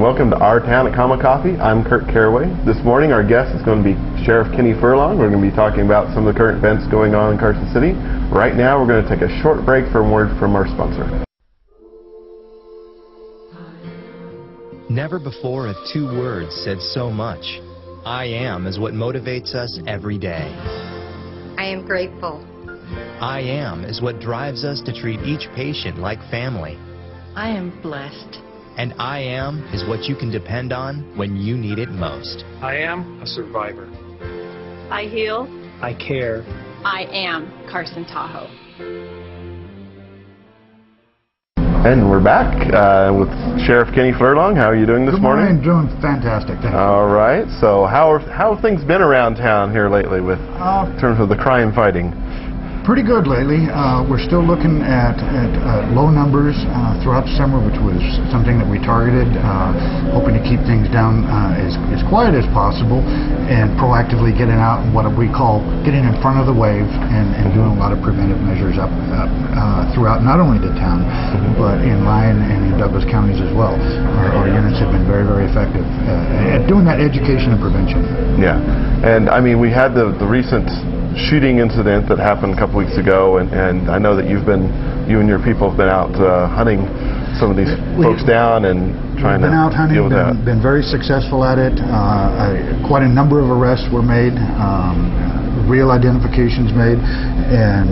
morning. Welcome to Our Town at Comma Coffee. I'm Kurt Caraway. This morning our guest is going to be Sheriff Kenny Furlong. We're going to be talking about some of the current events going on in Carson City. Right now we're going to take a short break for a word from our sponsor. Never before have two words said so much. I am is what motivates us every day. I am grateful. I am is what drives us to treat each patient like family. I am blessed. And I am is what you can depend on when you need it most. I am a survivor. I heal. I care. I am Carson Tahoe. And we're back with Sheriff Kenny Furlong. How are you doing this morning? Good morning. Doing fantastic. Thank you. All right. So how have things been around town here lately with in terms of the crime fighting? Pretty good lately. We're still looking at low numbers throughout the summer, which was something that we targeted, hoping to keep things down as quiet as possible and proactively getting out what we call getting in front of the wave and doing a lot of preventive measures up throughout not only the town, but in Lyon and in Douglas counties as well. Our units have been very, very effective at doing that education and prevention. Yeah. And I mean, we had the recent shooting incident that happened a couple weeks ago, and I know that you and your people have been out hunting some of these folks down and trying to deal with that. Been very successful at it. Quite a number of arrests were made, real identifications made, and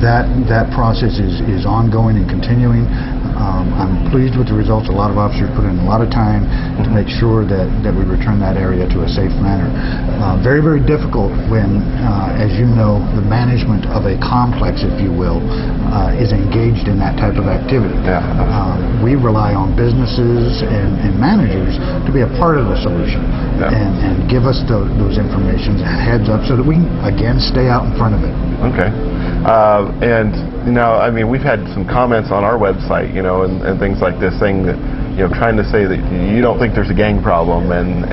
that process is ongoing and continuing. I'm pleased with the results. A lot of officers put in a lot of time to make sure that we return that area to a safe manner. Very, very difficult when, as you know, the management of a complex, if you will, is engaged in that type of activity. Yeah. We rely on businesses and managers to be a part of the solution and give us those information and heads up so that we can, again, stay out in front of it. Okay. And, you know, I mean, we've had some comments on our website, you know, and things like this saying that, you know, trying to say that you don't think there's a gang problem and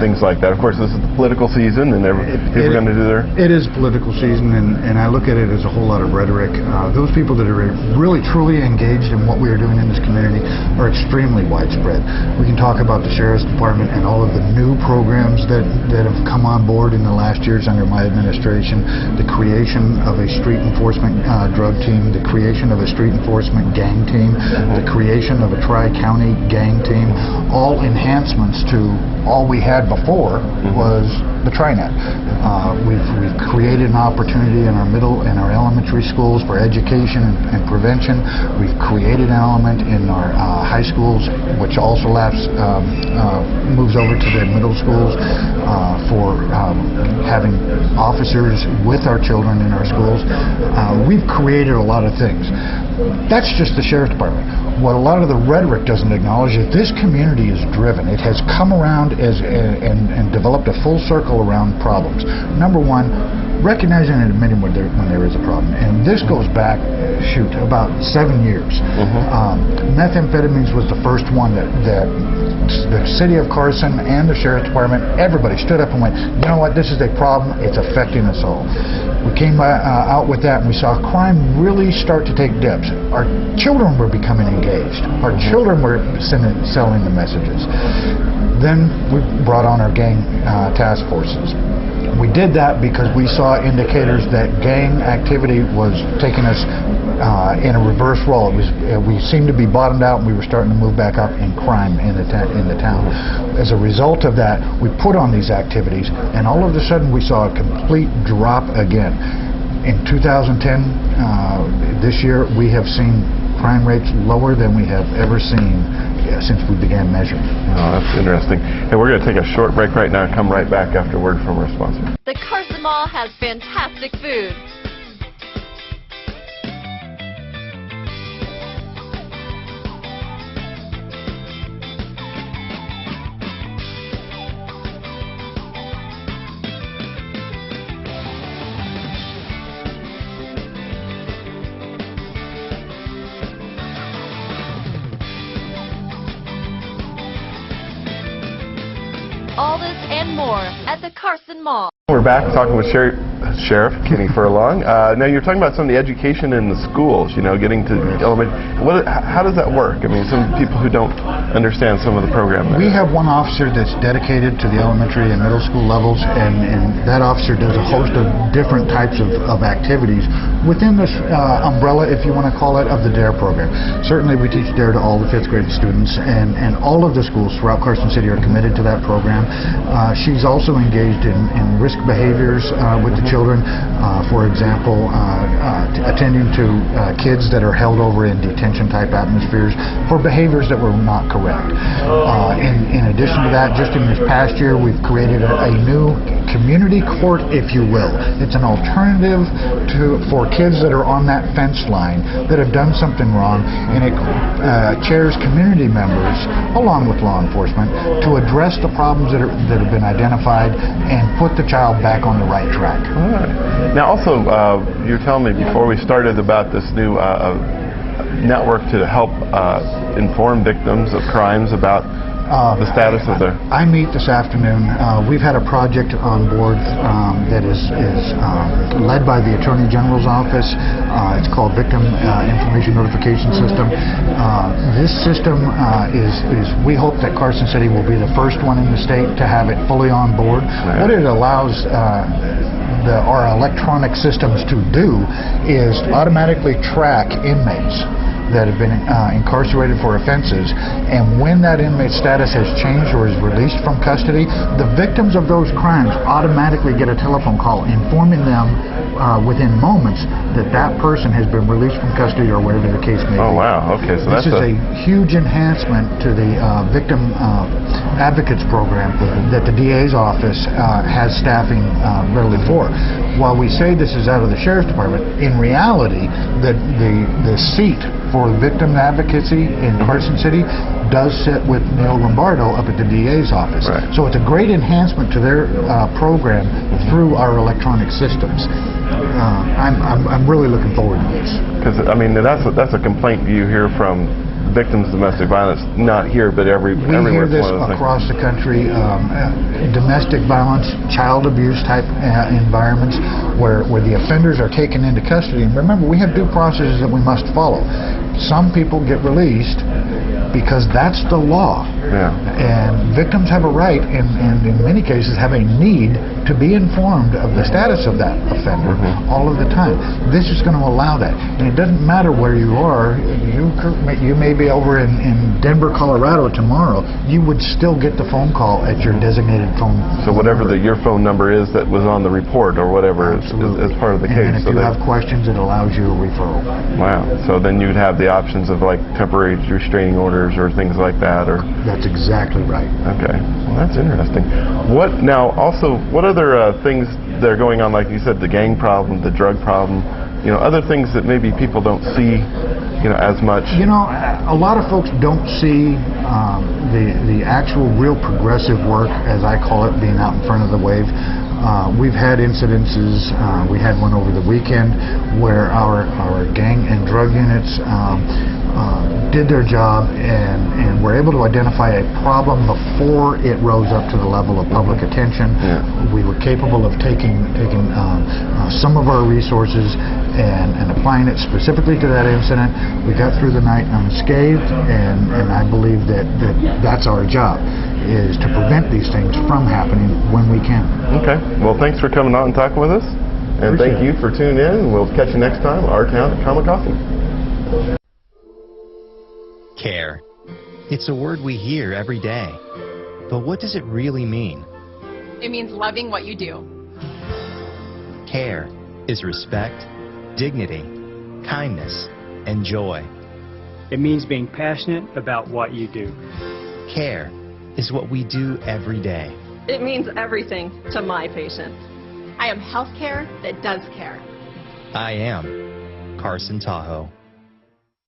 things like that. Of course, this is the political season and people are going to do their... It is political season, and I look at it as a whole lot of rhetoric. Those people that are really, truly engaged in what we are doing in this community are extremely widespread. We can talk about the Sheriff's Department and all of the new programs that have come on board in the last years under my administration, the creation of a street enforcement drug team, the creation of a street enforcement gang team, the creation of a tri-county gang team, all enhancements to all we had before was the TriNet. We've created an opportunity in our middle and our elementary schools for education and prevention. We've created an element in our high schools, which also moves over to the middle schools for having officers with our children in our schools. We've created a lot of things. That's just the Sheriff's Department. What a lot of the rhetoric doesn't acknowledge is this community is driven. It has come around and developed a full circle around problems. Number one, recognizing and admitting when there is a problem. And this goes back, about 7 years. Methamphetamines was the first one that the city of Carson and the Sheriff's Department, everybody stood up and went, you know what, this is a problem, it's affecting us all. We came out with that and we saw crime really start to take dips. Our children were becoming engaged. Our children were selling the messages. Then we brought on our gang task forces. We did that because we saw indicators that gang activity was taking us in a reverse role. We seemed to be bottomed out and we were starting to move back up in crime in the town. As a result of that, we put on these activities and all of a sudden we saw a complete drop again. In 2010, this year, we have seen crime rates lower than we have ever seen since we began measuring. Oh, that's interesting. Hey, we're going to take a short break right now and come right back after word from our sponsor. The Carson Mall has fantastic food. All this and more at the Carson Mall. We're back talking with Sheriff Kenny Furlong. Now you're talking about some of the education in the schools, getting to elementary. How does that work? I mean, some people who don't understand some of the program there. We have one officer that's dedicated to the elementary and middle school levels, and that officer does a host of different types of activities within this umbrella, if you want to call it, of the DARE program. Certainly we teach DARE to all the 5th grade students, and all of the schools throughout Carson City are committed to that program. She's also engaged in risk behaviors with the children. For example, attending to kids that are held over in detention-type atmospheres for behaviors that were not correct. In addition to that, just in this past year, we've created a new community court, if you will. It's an alternative for kids that are on that fence line that have done something wrong, and it chairs community members, along with law enforcement, to address the problems that have been identified and put the child back on the right track. All right. Now also, you were telling me before we started about this new network to help inform victims of crimes about the status of their... I meet this afternoon. We've had a project on board that is led by the Attorney General's office. It's called Victim Information Notification System. This system we hope that Carson City will be the first one in the state to have it fully on board. Right. What it allows our electronic systems to do is automatically track inmates that have been incarcerated for offenses, and when that inmate's status has changed or is released from custody, the victims of those crimes automatically get a telephone call informing them within moments that that person has been released from custody or whatever the case may be. Oh wow, okay, so this is a huge enhancement to the Victim Advocates program that the DA's office has staffing readily for. While we say this is out of the Sheriff's Department, in reality, the seat for victim advocacy in Carson City does sit with Neil Lombardo up at the DA's office. Right. So it's a great enhancement to their program through our electronic systems. I'm really looking forward to this. Because I mean, that's a complaint you hear from victims of domestic violence, not here, but everywhere. We hear this across the country. Domestic violence, child abuse type environments where the offenders are taken into custody. And remember, we have due processes that we must follow. Some people get released because that's the law. Yeah. And victims have a right, and in many cases have a need to be informed of the status of that offender all of the time. This is going to allow that. And it doesn't matter where you are. You may be over in Denver, Colorado tomorrow. You would still get the phone call at your designated phone. So whatever your phone number is that was on the report or whatever is part of the case. And if you have questions, it allows you a referral. Wow. So then you'd have the options of like temporary restraining orders or things like that, or... That's exactly right. Okay. Well, that's interesting. What other things that are going on, like you said, the gang problem, the drug problem, other things that maybe people don't see, as much? A lot of folks don't see the actual real progressive work, as I call it, being out in front of the wave. We've had incidences. We had one over the weekend where our gang and drug units did their job and were able to identify a problem before it rose up to the level of public attention. Yeah. We were capable of taking some of our resources and applying it specifically to that incident. We got through the night unscathed, and I believe that's our job, is to prevent these things from happening when we can. Okay. Well, thanks for coming on and talking with us. And thank you for tuning in. We'll catch you next time, Our Town at Common Coffee. Care. It's a word we hear every day. But what does it really mean? It means loving what you do. Care is respect, dignity, kindness, and joy. It means being passionate about what you do. Care is what we do every day. It means everything to my patients. I am healthcare that does care. I am Carson Tahoe.